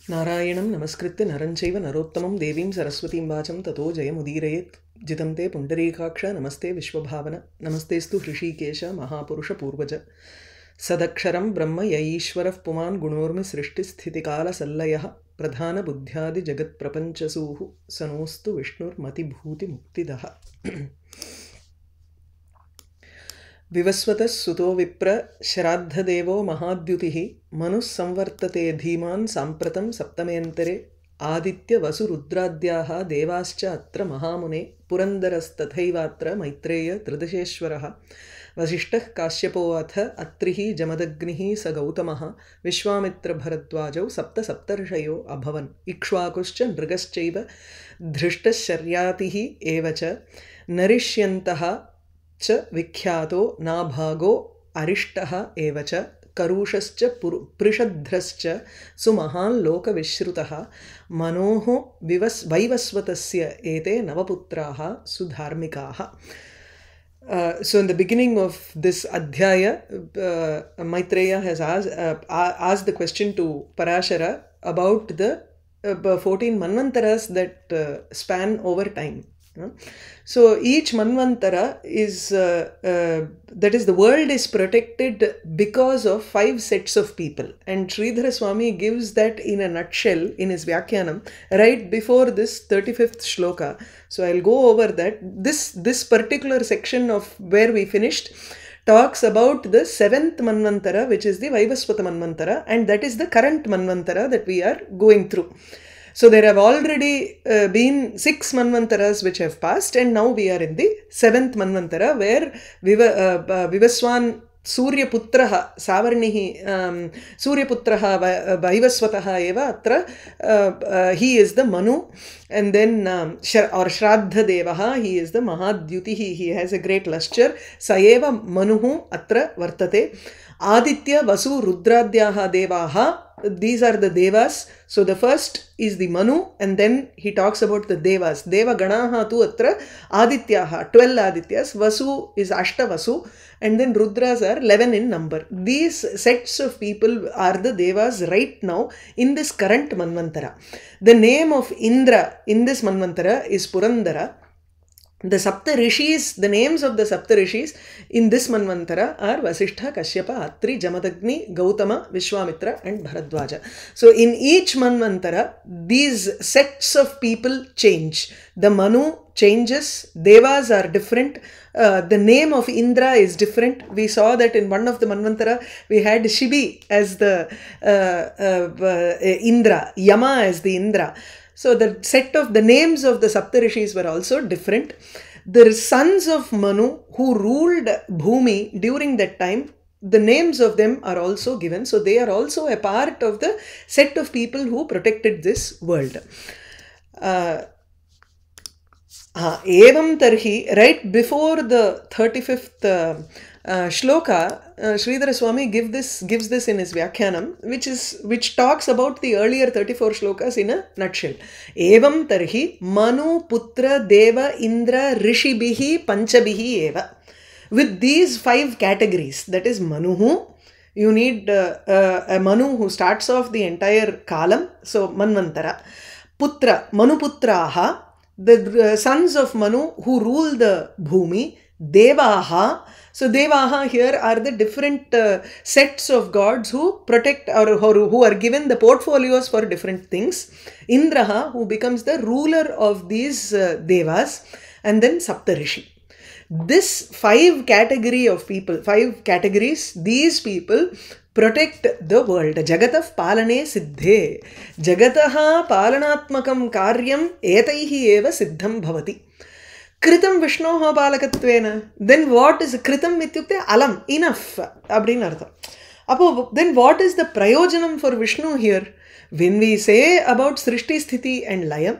नारायणं नमस्कृत्य नरं चैव नरोत्तमं देवीं सरस्वतीं वाचं ततो जयमुदीरयेत् जितं ते पुण्डरीकाक्ष नमस्ते विश्वभावन नमस्तेस्तु हृषीकेश महापुरुषपूर्वज सदक्षरं ब्रह्म य ईश्वरः पुमान् गुणोर्मि सृष्टिस्थितिकालसल्लयः प्रधानबुद्ध्यादिजगत्प्रपञ्चसूः सनोऽस्तु विष्णुर्मतिभूतिमुक्तिदः विवस्वतः सुतो विप्र श्राद्धदेवो महाद्युतिः मनुः संवर्तते धीमान् साम्प्रतं सप्तमेऽन्तरे आदित्यवसुरुद्राद्याः देवाश्च अत्र महामुने पुरन्दरस्तथैवात्र मैत्रेय त्रिदशेश्वरः वसिष्ठः काश्यपोऽथ अत्रिः जमदग्निः स गौतमः विश्वामित्रभरद्वाजौ सप्तर्षयो अभवन् इक्ष्वाकुश्च नृगश्चैव धृष्टश्चर्यातिः एव च नरिष्यन्तः च विख्यातो नाभागो अरिष्टः एव च करुषश्च पृषध्रश्च सुमहान् लोकविश्रुतः मनोः वैवस्वतस्य एते नवपुत्राः सुधार्मिकाः. So in the beginning of this adhyaya, Maitreya has asked the question to Parashara about the 14 manvantaras that span over time. So each manvantara is, that is, the world is protected because of 5 sets of people. And Sridhara Swami gives that in a nutshell in his Vyakhyanam right before this 35th shloka. So I'll go over that. This particular section of where we finished talks about the 7th manvantara, which is the Vaivasvata manvantara, and that is the current manvantara that we are going through. So there have already been 6 manvantaras which have passed, and now we are in the 7th manvantara where Vivaswan Suryaputraha Savarnihi Suryaputraha Vaivasvataha eva atra he is the Manu, and then or Shraddha Devaha, he is the Mahadyutihi, he has a great lustre. Saeva Manuhu atra vartate. Aditya Vasu Rudradhyaha Devaha, these are the Devas. So the first is the Manu, and then he talks about the Devas. Deva Ganaha tu atra Adityaha, 12 Adityas. Vasu is Ashta Vasu, and then Rudras are 11 in number. These sets of people are the Devas right now in this current Manvantara. The name of Indra in this Manvantara is Purandara. The Sapta Rishis, the names of the Sapta Rishis in this Manvantara are Vasishtha, Kashyapa, Atri, Jamadagni, Gautama, Vishwamitra and Bharadwaja. So in each Manvantara, these sets of people change. The Manu changes, Devas are different, the name of Indra is different. We saw that in one of the Manvantara, we had Shibi as the Indra, Yama as the Indra. So the set of the names of the Saptarishis were also different. The sons of Manu who ruled Bhumi during that time, the names of them are also given. So they are also a part of the set of people who protected this world. Evam Tarhi, right before the 35th shloka, Sridhara Swami gives this in his Vyakhyanam, which talks about the earlier 34 shlokas in a nutshell. Evam Tarhi Manu Putra Deva Indra Rishibihi Panchabihi Eva. With these 5 categories, that is Manuhu, you need a Manu who starts off the entire column, so Manvantara. Putra, Manuputraha, the sons of Manu who rule the Bhumi. Devaha. So Devaha here are the different sets of gods who protect or who are given the portfolios for different things. Indraha, who becomes the ruler of these Devas, and then Saptarishi. This 5 category of people, 5 categories, these people protect the world. Jagatah palane siddhe. Jagataha palanatmakam karyam etaihi eva siddham bhavati. Kritam Vishnoha palakatvena. Then what is Kritam ityukte alam, enough. Abdinartha. Then what is the prayojanam for Vishnu here? When we say about Srishti, Sthiti and Laya,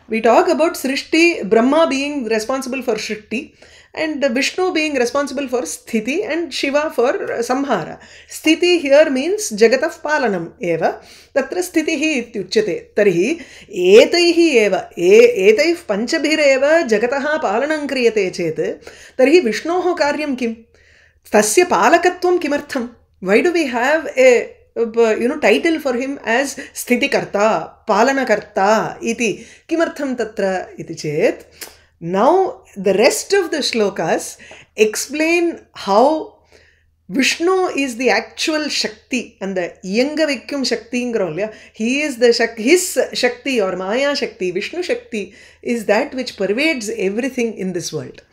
we talk about Srishti, Brahma being responsible for Srishti, and Vishnu being responsible for Sthiti, and Shiva for Samhara. Sthiti here means Jagatah Palanam eva. Tatra Sthitihi ityuchyate. Tarhi etaihi eva. Etaih panchabhireva Jagataha Palanam kriyate chete. Tarhi Vishnoho karyam kim? Tasya palakatvam kimartham? Why do we have a title for him as Sthitikarta, Palanakarta iti. Kimartham tatra iti chet. Now the rest of the shlokas explain how Vishnu is the actual Shakti and the Yanga Vikkum Shakti ingrolya. He is the his Shakti or Maya Shakti, Vishnu Shakti is that which pervades everything in this world.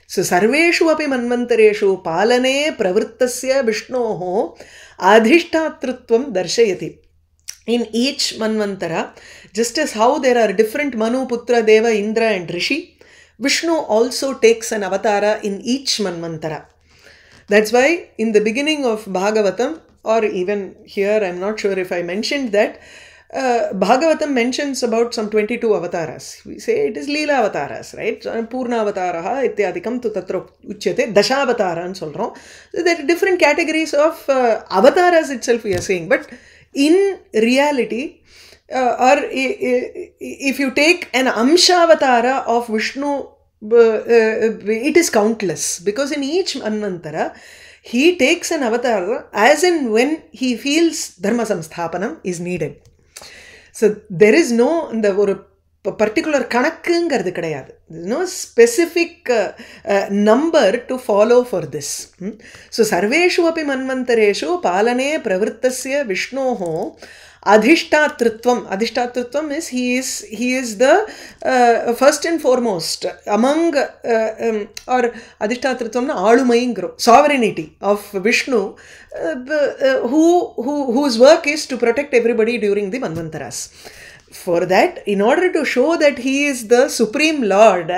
So Sarveshu api manvantareshu palane pravrittasya Vishnoho adhishtatritvam darshayati. In each manvantara, just as how there are different Manu, Putra, Deva, Indra and Rishi, Vishnu also takes an avatara in each manvantara. That's why in the beginning of Bhagavatam, or even here, I'm not sure if I mentioned that, Bhagavatam mentions about some 22 avatars. We say it is Leela avatars, right? Purna avataraha ityadikam tu tatra uchyate, Dashavataran solron. So there are different categories of avatars itself we are saying. But in reality, or if you take an Amshavatara of Vishnu, it is countless, because in each Manvantara he takes an avatar as and when he feels Dharma Samsthapanam is needed. So there is no particular kanakkungaradu kedaiyadu. There is no specific number to follow for this. So sarveshu api manvantareshu palane pravrittasya Vishnoho adhishtatritvam. Adhishtatritvam is he is the first and foremost among or adhishtatritvam na aalumaingro, sovereignty of Vishnu, whose work is to protect everybody during the manvantaras. For that, in order to show that he is the supreme lord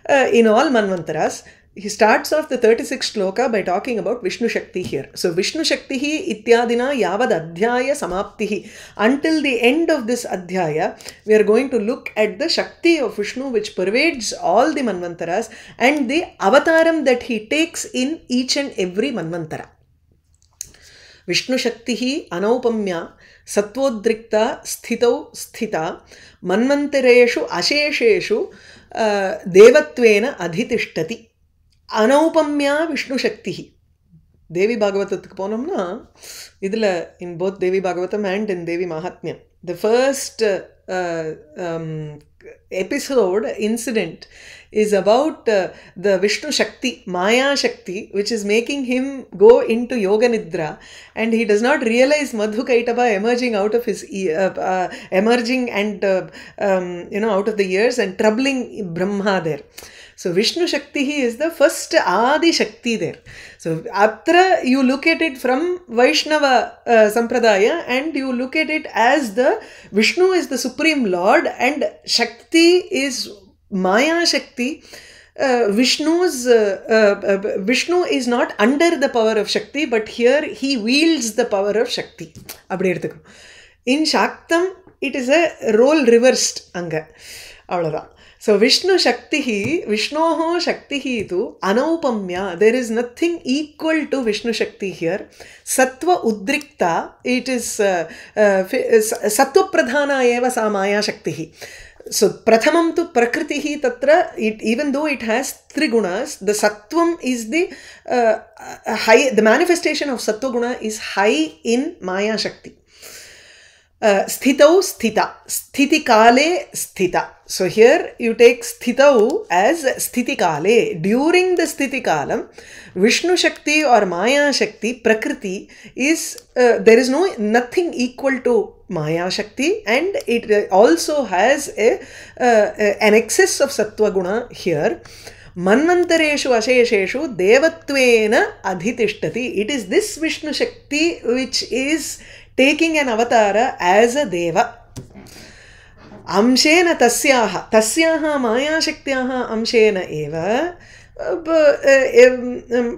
in all manvantaras, he starts off the 36th shloka by talking about Vishnu Shakti here. So Vishnu Shakti ityadina yavad adhyaya samaptihi. Until the end of this adhyaya, we are going to look at the Shakti of Vishnu which pervades all the manvantaras and the avataram that he takes in each and every manvantara. Vishnu Shakti anaupamya sattvodrikta sthitau sthita manvantareshu ashesheshu devatvena adhitishtati. Anaupamya Vishnu Shakti. Devi Bhagavatatku ponamna, idla in both Devi Bhagavatam and in Devi Mahatmya, the first episode, incident, is about the Vishnu Shakti, Maya Shakti, which is making him go into Yoga Nidra, and he does not realize Madhukaitaba emerging out of his emerging and out of the ears and troubling Brahma there. So Vishnu Shakti is the first Adi Shakti there. So Atra you look at it from Vaishnava Sampradaya, and you look at it as the Vishnu is the Supreme Lord and Shakti is Maya Shakti. Vishnu is not under the power of Shakti, but here he wields the power of Shakti. In Shaktam, it is a role reversed anga. So Vishnu Shakti, Vishnoho Shakti tu anaupamya. There is nothing equal to Vishnu Shakti here. Sattva udrikta, it is Sattva pradhana eva sa Maya Shakti. So Prathamam tu Prakritihi tatra, even though it has three gunas, the Sattvam is the high, the manifestation of Sattva guna is high in Maya Shakti. Sthitau sthita, sthiti kale sthita. So here you take sthitau as sthiti kale. During the sthiti kalam, Vishnu Shakti or Maya Shakti, Prakriti is, there is nothing equal to Maya Shakti, and it also has an excess of Sattva guna here. Manvantareshu ashesheshu devatvena adhitishtati. It is this Vishnu Shakti which is taking an avatara as a deva. Amshena tasyaha Maya Shaktiyaha amshena eva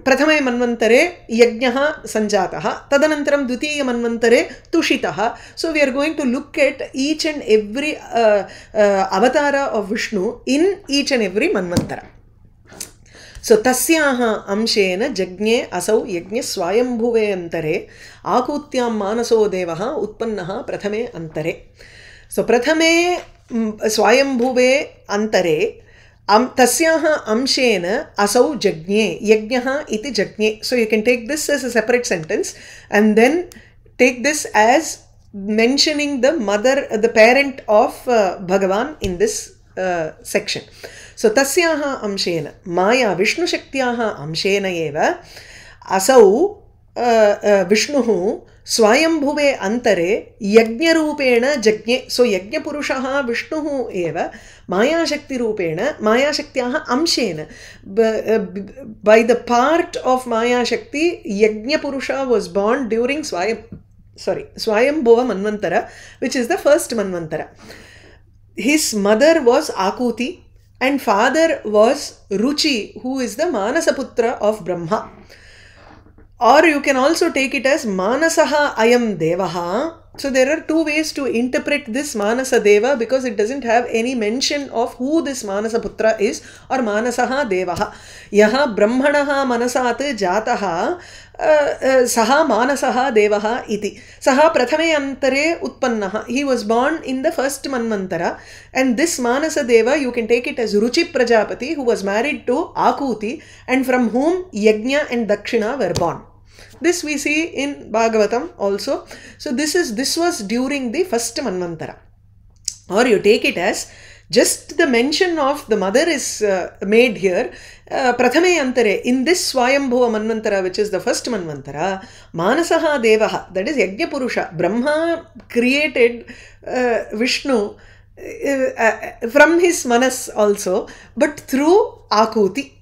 prathame manvantare yajnaha sanjataha tadanantaram dvitiya manvantare tushitaha. So we are going to look at each and every avatara of Vishnu in each and every manvantara. So tasyaha amshena jagne asau yajna swayambhuve antare akutyam manaso devaha utpannaha prathame antare. So prathame swayambhuve antare tasyaha amshena asau jagne yajnaha iti jagne. So you can take this as a separate sentence and then take this as mentioning the mother, the parent of Bhagavan in this section. So tasyaha amshena maya Vishnu shaktyaha amshena eva asau Vishnuhu swayambhuve antare yajna rupena jajne. So yajna purushaha Vishnuhu eva maya shakti rupena maya shaktyaha amshena. By the part of maya shakti, yajna purusha was born during Swayambhuva Manvantara, which is the first Manvantara. His mother was Akuti and father was Ruchi, who is the Manasaputra of Brahma. Or you can also take it as Manasaha Ayam Devaha. So there are two ways to interpret this Manasa Deva, because it doesn't have any mention of who this Manasaputra is, or Manasaha Devaha. Yaha Brahmanaha Manasat Jataha Saha Manasaha Devaha iti. Saha Prathame Antare Utpannaha. He was born in the first Manvantara, and this Manasa Deva, you can take it as Ruchi Prajapati, who was married to Akuti, and from whom Yajna and Dakshina were born. This we see in Bhagavatam also. So this was during the first Manvantara. Or you take it as just the mention of the mother is made here. Prathame Antare, in this Swayambhuva Manvantara, which is the first Manvantara, Manasaha Devaha, that is Yajna Purusha. Brahma created Vishnu from his Manas also, but through Akuti.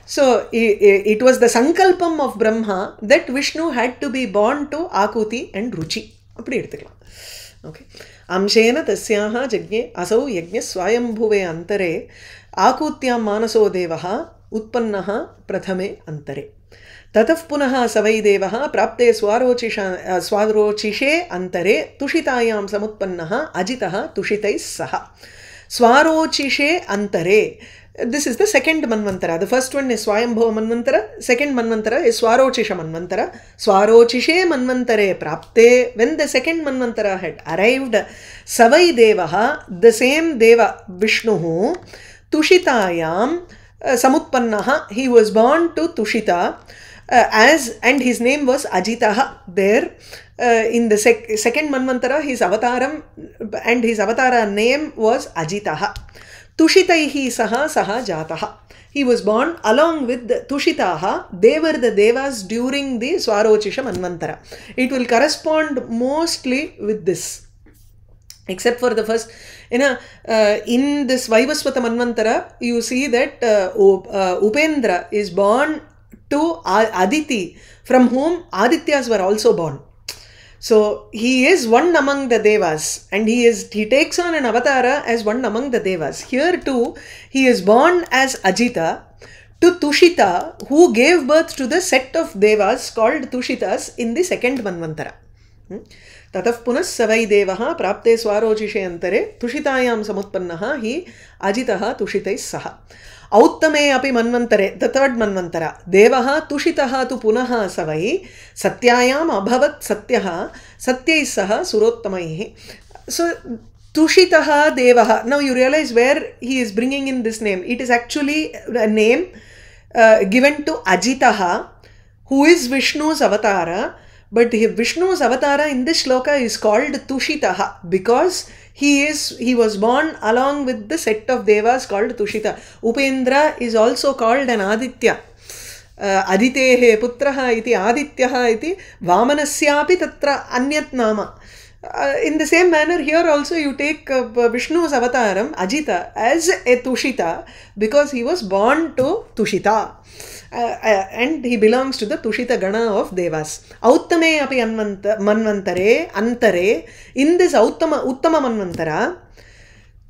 So it was the sankalpam of Brahma that Vishnu had to be born to Akuti and Ruchi. Okay. Amshena tasyaha jagye asau yajna swayambhuve antare Akutyam manaso devaha utpannaha prathame antare. Tataf punaha savai devaha prapte swarocishe antare tushitayam samutpannaha ajitaha tushitais saha. Swarocishe antare. This is the second Manvantara. The first one is Swayambhuva Manvantara. Second Manvantara is Swarochisha Manvantara. Swarochishe Manvantare Prapte. When the second Manvantara had arrived, Savai Devaha, the same Deva Vishnuhu, Tushitayam Samutpannaha, he was born to Tushita, and his name was Ajitaha. There in the second Manvantara, his avataram and his avatara name was Ajitaha. Tushitaihi saha jataha. He was born along with the Tushitaha. They were the Devas during the Swarochisha Manvantara. It will correspond mostly with this. Except for the first, in this Vaivasvata Manvantara, you see that Upendra is born to Aditi, from whom Adityas were also born. So he is one among the Devas, and he takes on an avatara as one among the Devas. Here too, he is born as Ajita to Tushita, who gave birth to the set of Devas called Tushitas in the second Manvantara. Tataf punas savai devaha prapte swarochishe antare tushitayam samutpannaha hi ajitaha tushitais saha. Auttame api manvantare, the third Manvantara, devaha tushitaha tu punaha savai satyayam abhavat satyaha satyais saha surottamaihi. So tushitaha devaha. Now you realize where he is bringing in this name. It is actually a name given to Ajitaha, who is Vishnu's avatara. But Vishnu's avatara in this shloka is called Tushitaha, because he was born along with the set of Devas called Tushita. Upendra is also called an Aditya. Aditehe putraha iti Adityaha iti Vamanasyapi tatra anyat nama. In the same manner, here also you take Vishnu's avataram, Ajita, as a Tushita, because he was born to Tushita. And he belongs to the Tushita Gana of Devas. Auttame api manvantare, antare, in this Uttama Manvantara,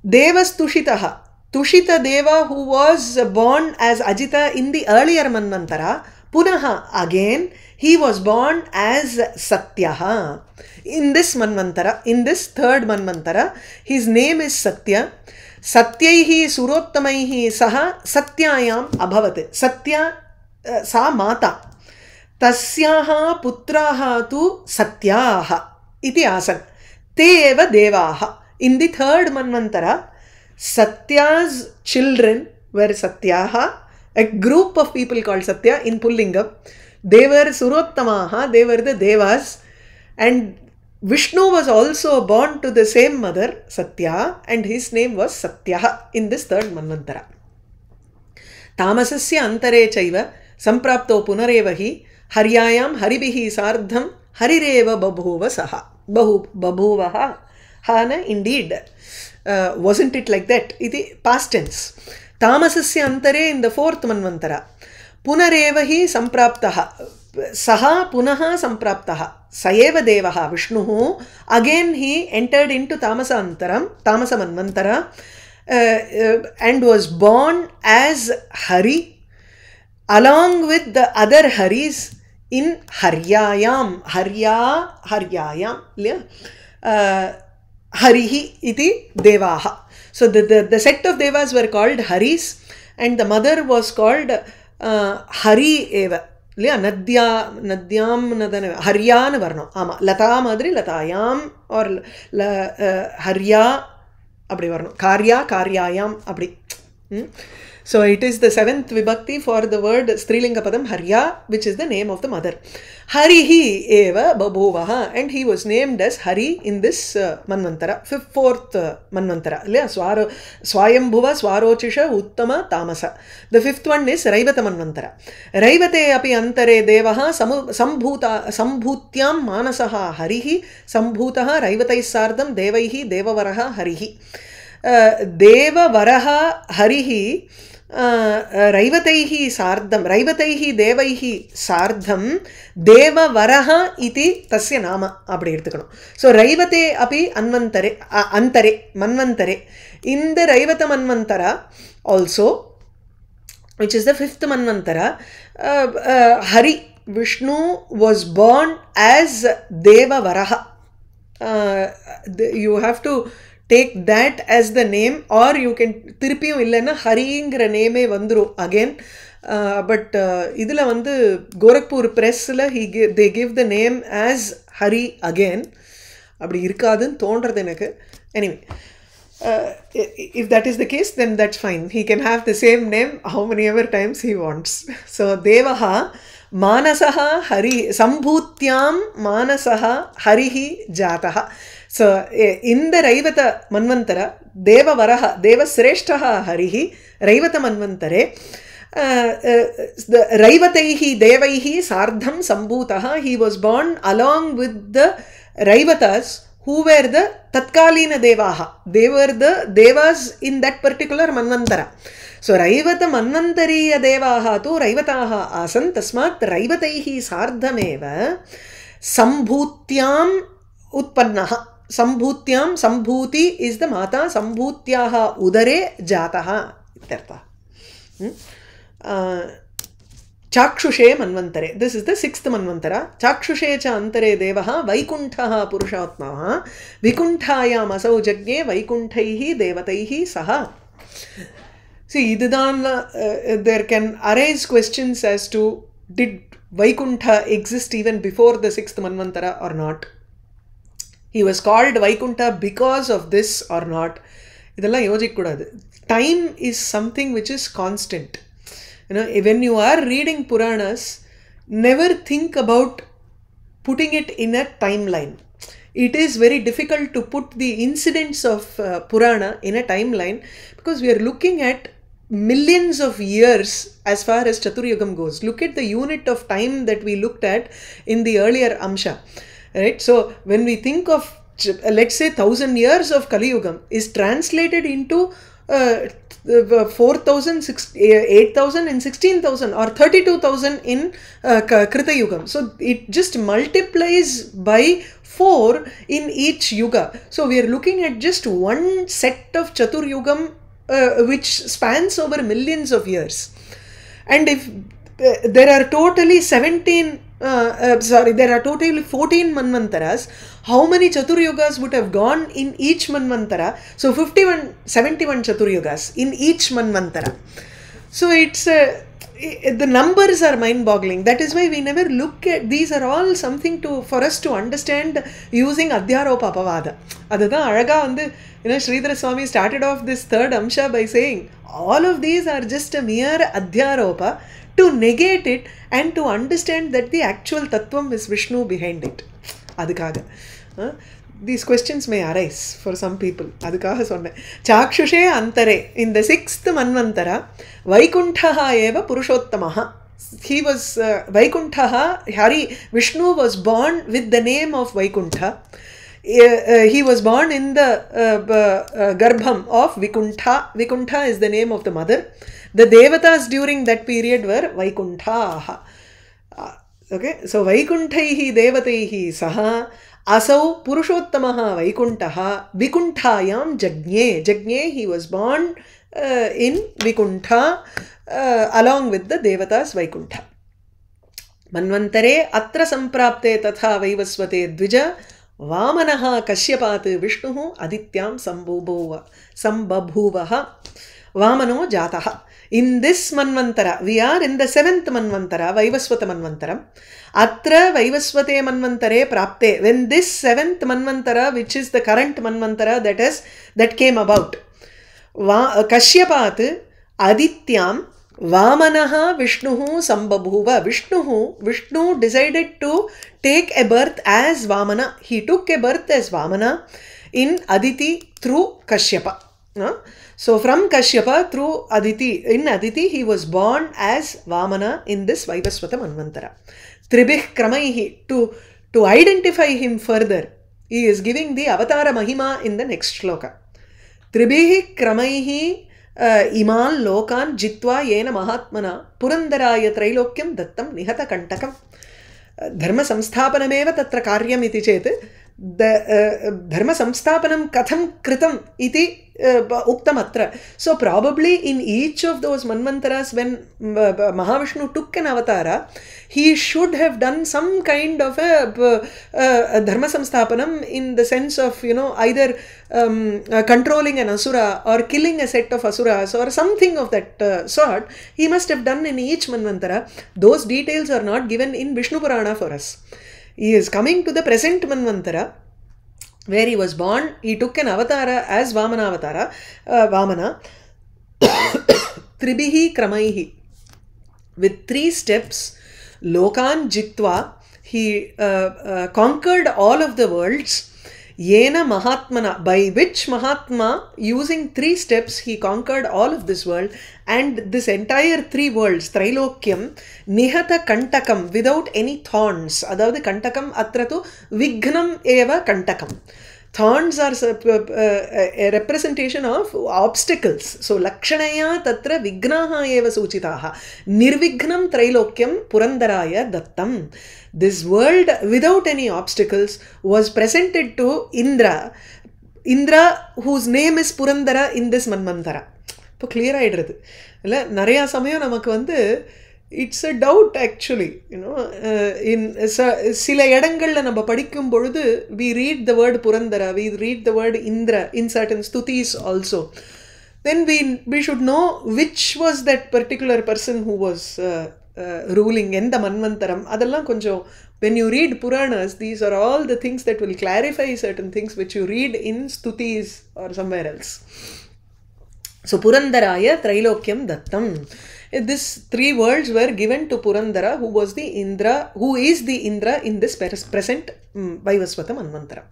Devas Tushitaha, Tushita Deva, who was born as Ajita in the earlier Manvantara, Punaha, again, he was born as Satyaha. In this Manvantara, in this third Manvantara, his name is Satya. Satyaihi surottamaihi saha satyayam abhavat. Satya sa mata. Tasyaha putraha tu satyaha iti asan. Te eva devaha. In the third Manvantara, Satya's children were Satyaha, a group of people called Satya in Pullingam. They were Surottamaha, they were the Devas. And Vishnu was also born to the same mother, Satya, and his name was Satya in this third Manvantara. Tamasasya antare chaiva samprapto punarevahi haryayam haribihi sardham harireva babhuva saha. Babhuvaha. Hana, indeed. Wasn't it like that? Iti past tense. Tamasasya antare in the fourth Manvantara. Punarevahi sampraptaha. Saha punaha sampraptaha. Sayeva devaha Vishnuhu. Again he entered into Tamasa Manvantara, and was born as Hari along with the other Haris in Haryayam. Haryayam. Harihi iti devaha. So the set of devas were called Haris, and the mother was called Hari eva. Nadyam Haryan varno. Ama Lata madri Latayam or Harya abdi varno. Karya Karyayam abdi. So it is the seventh vibhakti for the word Strilinga Padam Harya, which is the name of the mother. Harihi eva babhuvaha, and he was named as Hari in this Manvantara, fourth Manvantara. Swayambhuva Swarochisha Uttama Tamasa. The fifth one is Raivata Manvantara. Raivate api antare devaha sambhutyam manasaha Harihi sambhutaha Raivatai sardam devaihi devavaraha Harihi. Devavaraha Harihi Raivataihi sardam Raivataihi devaihi sardam devavaraha iti tasya nama appadi eduthukanum. So Raivate api antare manvantare. In the Raivata Manvantara also, which is the fifth Manvantara, Hari Vishnu was born as Devavaraha. You have to take that as the name, or you can tirpiyum illana Hariingra name vandru again. But idula vandu Gorakhpur press la they give the name as Hari again. Appadi irukadun thondradhu enakku. Anyway, if that is the case, then that's fine. He can have the same name how many ever times he wants. So Devaha Manasaha Hari Sambhutyam Manasaha Harihi Jataha. So in the Raivata Manvantara, Deva Varaha, Deva Sreshtaha Harihi, Raivata Manvantare, the Raivataihi Devaihi Sardham Sambhutaha, he was born along with the Raivatas who were the Tatkalina Devaha. They were the Devas in that particular Manvantara. So Raivata Manvantariya Devaha tu Raivataha asan tasmat Raivataihi Sardhameva Sambhutyam Utpannaha. Sambhutyam, Sambhuti is the Mata, Sambhutyaha Udare Jataha. Chakshushe Manvantare. This is the sixth Manvantara. Chakshushe cha antare devaha Vaikunthaha Purushatmaha Vikunthayam asau jagne Vaikunthaihi Devataihi saha. See, there can arise questions as to did Vaikuntha exist even before the sixth Manvantara or not? He was called Vaikuntha because of this or not? Time is something which is constant. You know, when you are reading Puranas, never think about putting it in a timeline. It is very difficult to put the incidents of Purana in a timeline because we are looking at millions of years as far as Chaturyugam goes. Look at the unit of time that we looked at in the earlier Amsha. Right? So when we think of, let's say, 1000 years of Kali Yugam is translated into 4,000, 8,000 and 16,000 or 32,000 in Krita Yugam. So it just multiplies by 4 in each Yuga. So we are looking at just one set of Chatur Yugam which spans over millions of years. And if there are totally 14 Manvantaras, how many Chaturyugas would have gone in each Manvantara? So 71 Chaturyugas in each Manvantara. So it's the numbers are mind-boggling. That is why we never look at, these are all something for us to understand using Adhyaropa Apavada. Adada Araga and Sridhara Swami started off this third Amsha by saying all of these are just a mere Adhyaropa to negate it and to understand that the actual Tattvam is Vishnu behind it. அதுக்காக these questions may arise for some people. அதுக்காக சொன்னேன். சாக்ஷுஷே அந்தரே, in the 6th manvantara, Vaikunthaha eva Purushottamaha. He was Vaikunthaha, Vishnu was born with the name of Vaikuntha. He was born in the Garbham of Vikuntha. Vikuntha is the name of the mother. The Devatas during that period were Vaikunthaha. Okay, so Vaikuntaihi Devataihi Saha Asau Purushottamaha Vaikuntaha Vikunthayam Jagnye. Jagnye, he was born in Vikuntha along with the Devatas Vaikuntha. Manvantare atra samprapte tatha vaivasvate dvija Vamanaha Kashyapat Vishnuhu Adityam Sambabhuvaha Vamano Jataha. In this manvantara, we are in the 7th manvantara, Vaivasvata manvantaram. Atra Vaivasvate manvantare prapte. When this 7th manvantara, which is the current manvantara that came about, Kashyapat Adityam Vamanaha Vishnuhu Sambabhuva. Vishnu decided to take a birth as Vamana. He took a birth as Vamana in Aditi through Kashyapa. So from Kashyapa through Aditi, in Aditi he was born as Vamana in this Vaivasvata manvantara. Tribih Kramaihi, to identify him further, he is giving the Avatara Mahima in the next shloka. Tribih Kramaihi Iman Lokan Jitva Yena Mahatmana Purandaraya Trailokyam Dattam Nihata Kantakam. Dharma Samsthapanameva Tatra Karyam iti chet, the Dharma Samsthapanam Katham Kritam iti Uktam atra. So probably in each of those manvantaras, when Mahavishnu took an avatara, he should have done some kind of a Dharma Samsthapanam in the sense of, either controlling an asura or killing a set of asuras or something of that sort. He must have done in each manvantara. Those details are not given in Vishnu Purana for us. He is coming to the present manvantara, where he was born. He took an avatara as Vamana avatara, Vamana, Tribihi Kramaihi. With 3 steps, Lokan Jitva, he conquered all of the worlds. Yena Mahatmana, by which Mahatma, using 3 steps, he conquered all of this world. And this entire 3 worlds, Trilokyam, Nihata Kantakam, without any thorns. Adavadu Kantakam atratu Vignam eva Kantakam. Thorns are a representation of obstacles. So Lakshanaya Tatra Vignaha eva Suchitaha. Nirvignam Trilokyam Purandaraya Dattam. This world without any obstacles was presented to Indra. Indra, whose name is Purandara in this Manvantara. இப்போ clear ஆகிடுறது இல்லை. நிறையா சமயம் நமக்கு வந்து it's a doubt actually, in சில இடங்களில் நம்ம படிக்கும் பொழுது we read the word Purandara, we read the word Indra in certain ஸ்துதிஸ் also. Then we should know which was that particular person who was ruling, எந்த மன்வந்தரம், அதெல்லாம் கொஞ்சம் when you read Puranas, these are all the things that will clarify certain things which you read in Stutis or somewhere else. So Purandaraya Trilokyam Dattam. These 3 worlds were given to Purandara, who was the Indra, who is the Indra in this present Vaivasvata Manvantara.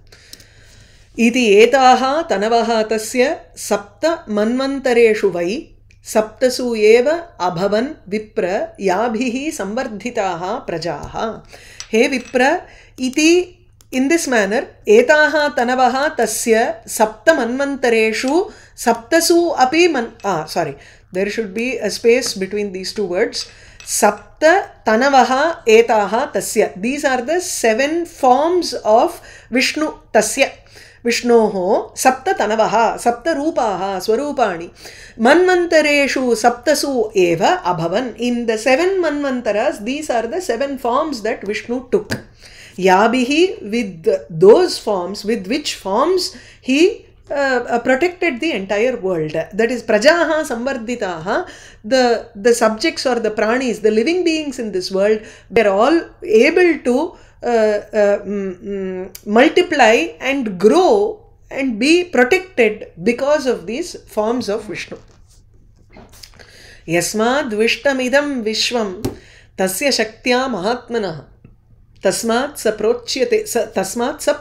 Iti etaha tanavaha tasya sapta manvantareshu vai saptasu eva abhavan vipra yabhihi samvardhitaha prajaha. He Vipra, iti, in this manner, etaha tanavaha tasya sapta manvantareshu saptasu api there should be a space between these 2 words. Sapta tanavaha etaha tasya. These are the 7 forms of Vishnu. Tasya Vishnoho sapta tanavaha sapta rupaha swarupani manvantareshu saptasu eva abhavan. In the 7 manvantaras, these are the 7 forms that Vishnu took. Yabihi, with those forms, with which forms he protected the entire world. That is Prajaha Samvardhitaha, the subjects or the pranis, the living beings in this world, they are all able to multiply and grow and be protected because of these forms of Vishnu. Yasmad Vishtamidam Vishwam Tasya Shaktya Mahatmanah तस्मात् स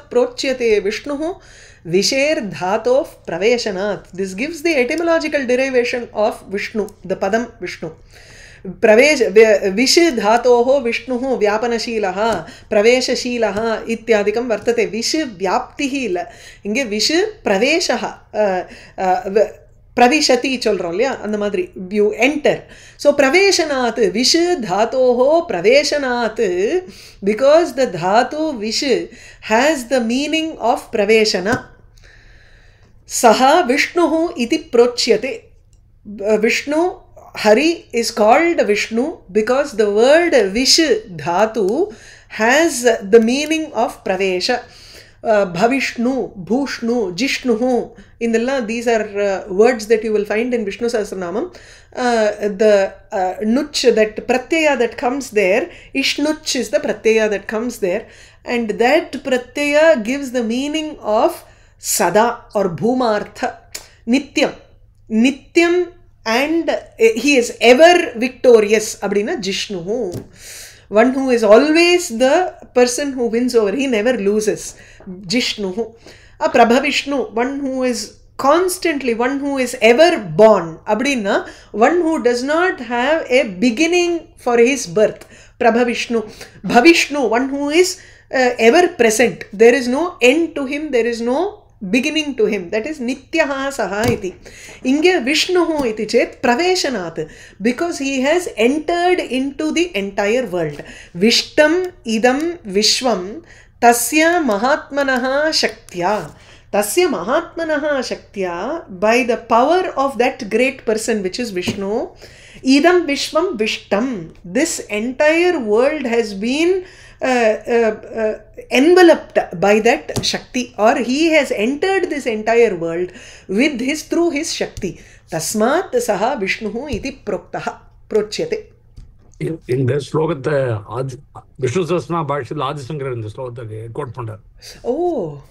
प्रोच्यते विष्णुः विशेर् धातोः प्रवेशनात्. This gives the etymological derivation of Vishnu, the padam Vishnu. प्रवेश wish धातोः विष्णुः व्यापनशीलः प्रवेशशीलः इत्यादिकं वर्तते. Wish व्याप्तिः ल इங்கே विश प्रवेशः प्रविशति சொல்றோம் இல்லையா அந்த மாதிரி you enter. So praveshanath vish dhatoho praveshanath, because the dhatu vish has the meaning of praveshana. Saha vishnuhu iti prochyate. Vishnu, Hari is called Vishnu because the word vish dhatu has the meaning of pravesha. Bhavishnu, Bhushnu, Jishnuhu. These are words that you will find in Vishnu Sahasranamam. The nuch, that pratyaya that comes there, ishnuch is the pratyaya that comes there, and that pratyaya gives the meaning of sada or bhumartha, nityam. Nityam, and he is ever victorious. Abdina Jishnuhu. One who is always the person who wins over, he never loses. Jishnuhu. A Prabhavishnu, one who is constantly, one who is ever born. Abdina, one who does not have a beginning for his birth. Prabhavishnu. Bhavishnu, one who is ever present. There is no end to him, there is no beginning to him. That is Nityaha Saha iti. Inge Vishnuhu iti chet Praveshanath, because he has entered into the entire world. Vishtam idam Vishwam tasya mahatmanaha shaktya. Tasya mahatmanaha shaktya, by the power of that great person which is Vishnu. Idam Vishwam Vishtam. This entire world has been enveloped by that Shakti, or he has entered this entire world with his, through his Shakti. Tasmat saha Vishnuhu iti proktaha prochyate. In the slokata Vishnu Sahasranama Bhashyatla Adisankara in the slokata quote panda. Oh,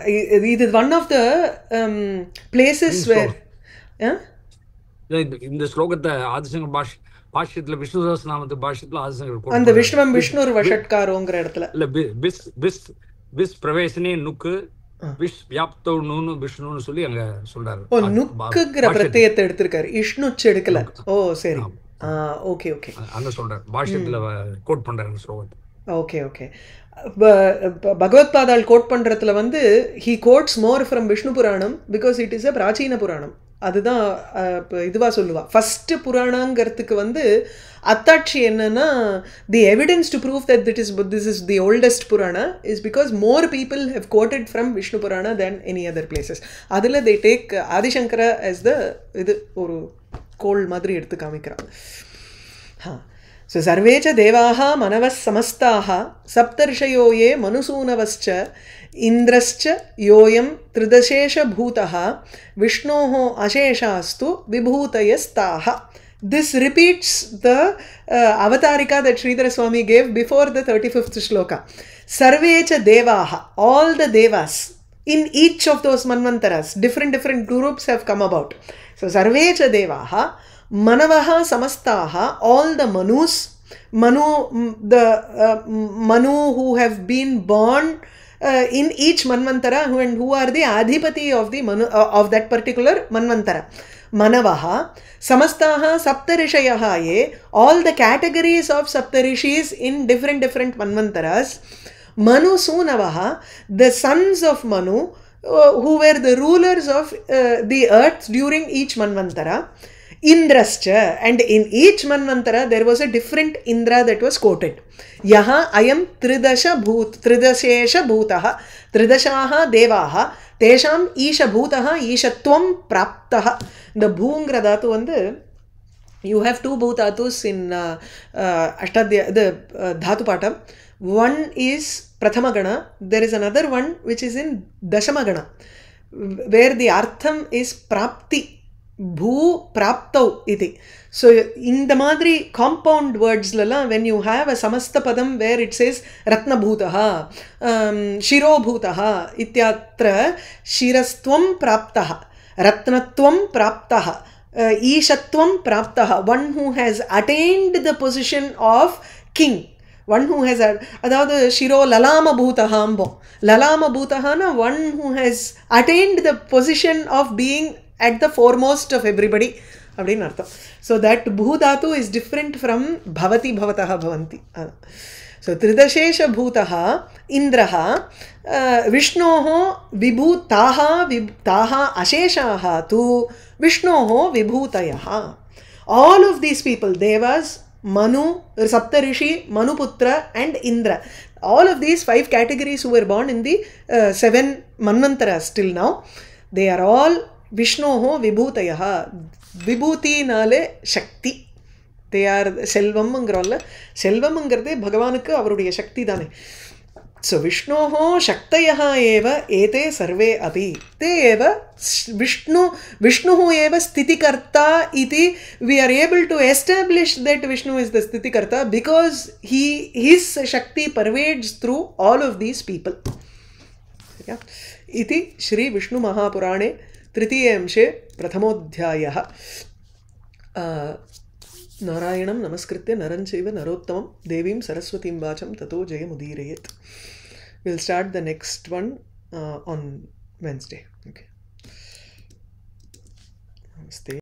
it is one of the places where in the slokata Adisankara Bhashyatla Vishnu Sahasranamata Bhashyatla Adisankara quote. And the Vishnuvam Vishnu Vashatkaroங்கிற இடத்துல bis pravesane nukku wish வியாப்தோ நூனு விஷ்ணுன்னு சொல்லி அங்க சொல்றாரு. ஓ, நுக்குங்கிற பிரத்யத்தை எடுத்திருக்காரு, இஷ்ணுச்சு எடுக்கல. ஓ சரி, okay okay, அங்க சொல்றாரு, பாஷ்யத்துல கோட் பண்றாரு ஸ்லோகத்தை. Okay okay. பகவத்பாதால் கோட் பண்றதுல he quotes more from Vishnu Puranam because it is a பிராச்சீன புராணம். அதுதான் இதுவா சொல்லுவா. ஃபர்ஸ்ட் புராணங்கிறதுக்கு அத்தாட்சி என்னன்னா, the evidence to prove that this is the oldest Purana is because more people have quoted from Vishnu Purana than any other places. அதில் they take Adi Shankara as the இது ஒரு கோள் மாதிரி எடுத்து காமிக்கிறான். So sarvecha devaha manavas samastaha saptarshyo ye manusūnavascha indrascha yoyam tridashesha bhutaha vishnoho asheshastu vibhutayastaha. This repeats the avatarika that Sridhara Swami gave before the 35th shloka. Sarvecha devaha, all the devas in each of those manvantaras, different groups have come about. So sarvecha devaha manavaha samastaha, all the manus, the manu who have been born in each manvantara, and who are the adhipati of the of that particular manvantara. Manavaha samastaha saptarishayaha ye, all the categories of saptarishis in different manvantaras. Manu Sunavaha, the sons of Manu, who were the rulers of the earth during each manvantara. Indrascha, and in each manvantara there was a different Indra that was quoted. Yaha ayam tridashesha bhutaha, tridashaha devaha, tesham isha bhutaha ishatvam praptaha. The bhungra dhatu you have two bhutatus in ashtadhya, the dhatu patam. One is prathama gana, there is another one which is in dashama gana, where the artham is prapti. Bhu praptau iti. So in the madri compound words lala, when you have a samasta padam where it says ratna bhutaha, shiro bhutaha ityatra, shirastvam praptaha, ratnatvam praptaha, ishatvam praptaha, one who has attained the position of king, one who has அதாவது Shiro லலாம பூதஹாம்போம். லலாம பூதஹானா one who has attained the position of being at the foremost of everybody அப்படின்னு அர்த்தம். So that பூதாத்து is different from பவதி பவதः பவந்தி. So त्रिदशेषभूतः इन्द्रः विष्णोः विभूताः ताः अशेषाः तु विष्णोः विभूतयः. All of these people, Devas, Manu, Saptarishi, Manuputra and Indra, all of these 5 categories who were born in the 7 Manvantaras till now, they are all Vishnoho Vibhutayaha. Vibhuti nale Shakti. They are செல்வம்ங்கிறோம்ல, செல்வம்ங்கிறதே பகவானுக்கு அவருடைய சக்தி தானே. So விஷ்ணோஹோ சக்தயः एव एते सर्वे अपि ते एव विष्णुः एव स्थितिकर्ता इति we are able to establish that Vishnu is the स्थितिकर्ता because his shakti pervades through all of these people. इति श्री विष्णु महापुराणे तृतीये अंशे प्रथमोऽध्यायः. नारायणं नमस्कृत्य नरं चैव नरोत्तमं देवीं सरस्वतीं वाचं ततो जयमुदीरयेत्. We'll start the next one on Wednesday. Okay. Namaste.